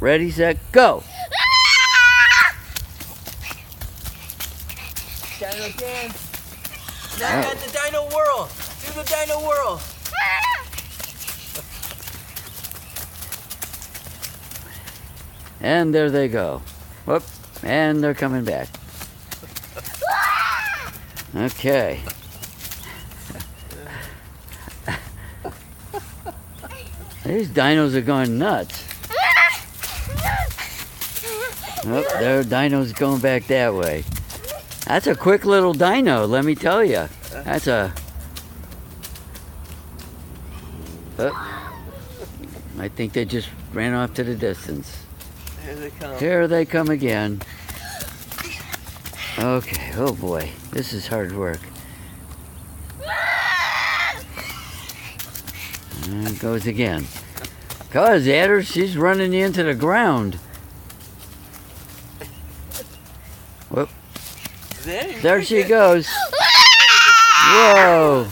Ready, set, go. Dino dance. Now got the dino whirl. Do the dino whirl. And there they go. Whoop. And they're coming back. Okay. These dinos are going nuts. Oh, their dino's going back that way. That's a quick little dino, let me tell you. That's a... Oh, I think they just ran off to the distance. Here they come. Here they come again. Okay, oh boy, this is hard work. And it goes again. Cause Xander, she's running you into the ground. Whoop. There she goes. Whoa.